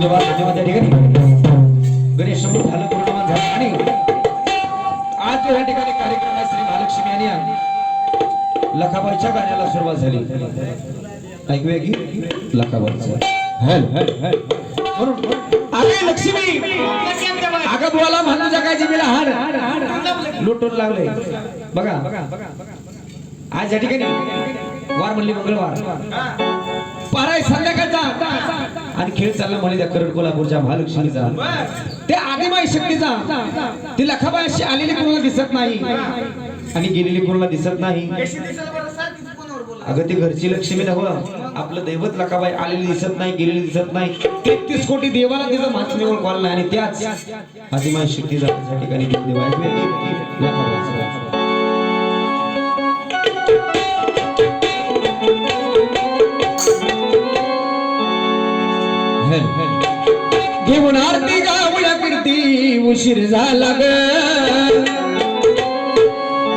धन्यवाद धन्यवाद या ठिकाणी गणेश समोर झालं पूर्णमान झालं आणि आज या ठिकाणी कार्यक्रमात श्री महालक्ष्मी आणि लखाबाईच्या गाण्याला सुरुवात झाली. ऐकूया की लखाबाईचं हॅल म्हणून अरे लक्ष्मी अगं बोला म्हणू जगायची बिला हाड लुटून लागले बघा आज या ठिकाणी वार म्हणली मंगळवार पाराय संध्याकाळचा आणि खेळ चालला म्हणे त्या करड कोल्हापूरच्या महालक्ष्मीचा ते आदिमाई शक्तीचा ती लखाबाई अशी आलेली कोणाला दिसत नाही आणि गेलेली कोणाला दिसत नाही. अगं ती घरची लक्ष्मी नव्हं आपलं दैवत लखाबाई आलेली दिसत नाही गेलेली दिसत नाही. 33 कोटी देवाला तिचं माचणी ओळखवायला नाही आणि त्याच आदिमाई शक्तीचा त्या ठिकाणी देव घेऊन आरती गावया कीर्ती उशीर झाला ग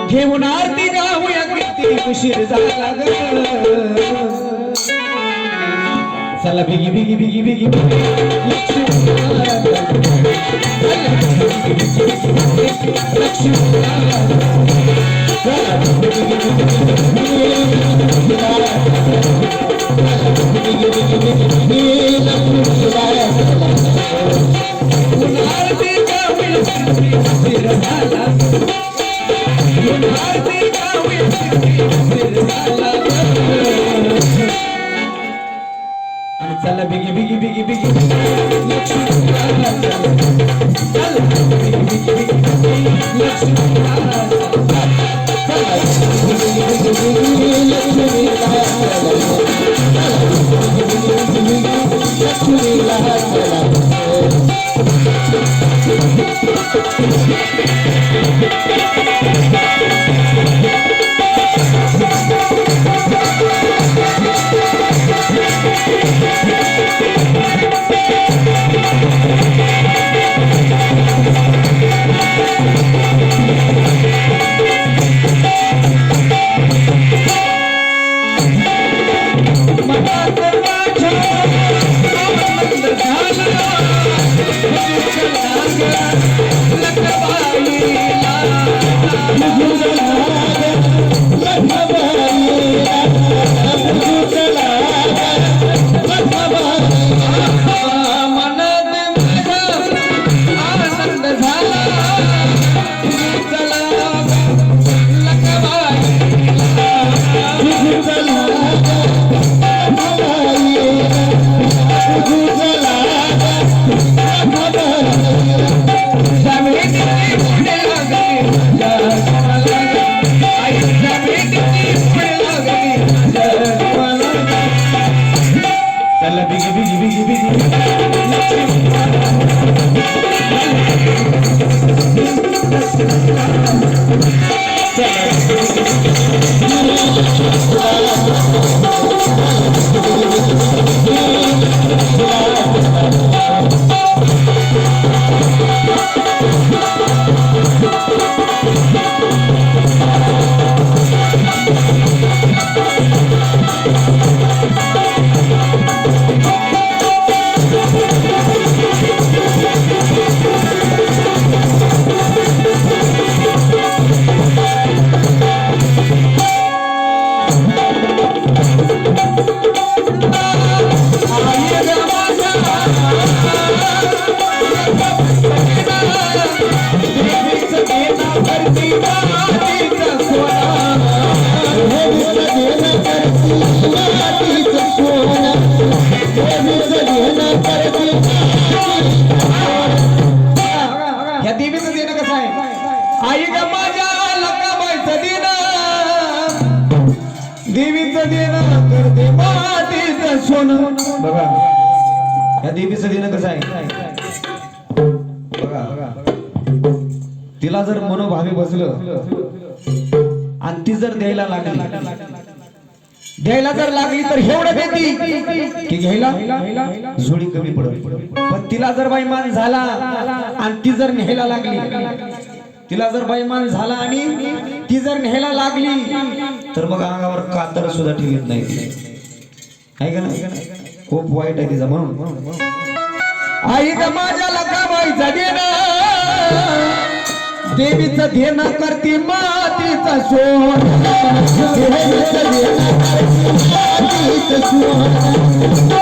घेऊन आरती गावया कीर्ती उशीर झाला ग चला बिगी बिगी बिगी बिगी चला बिगी बिगी बिगी बिगी बघा या देवीचं देणं कसं आहे बघा तिला जर मनोभावे बसलं आणि ती जर द्यायला लागली तर एवढं देती की घ्यायला जोडी कमी पडत. पण तिला जर बैमान झाला आणि ती जर न्यायला लागली आणि ती जर न्यायला लागली तर मग अंगावर कातर सुद्धा ठेवत नाही. आहे का नाही खूप वाईट आहे तिचा म्हणून आई ग माझ्या लकाबाईचा देणं देवीचं देणं करते मातीचा सोन देवीचं देणं करते मातीचं सोन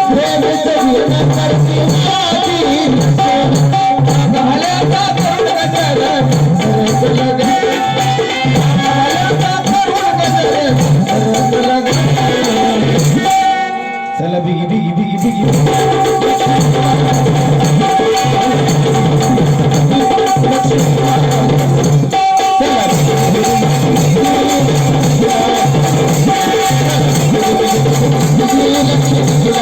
देवीचं देणं करते मातीचं सोन घाल्याचा करून गजर सरस लगन घाल्याचा करून गजर सरस लगन चला बिगी बिगी बिगी बिगी चला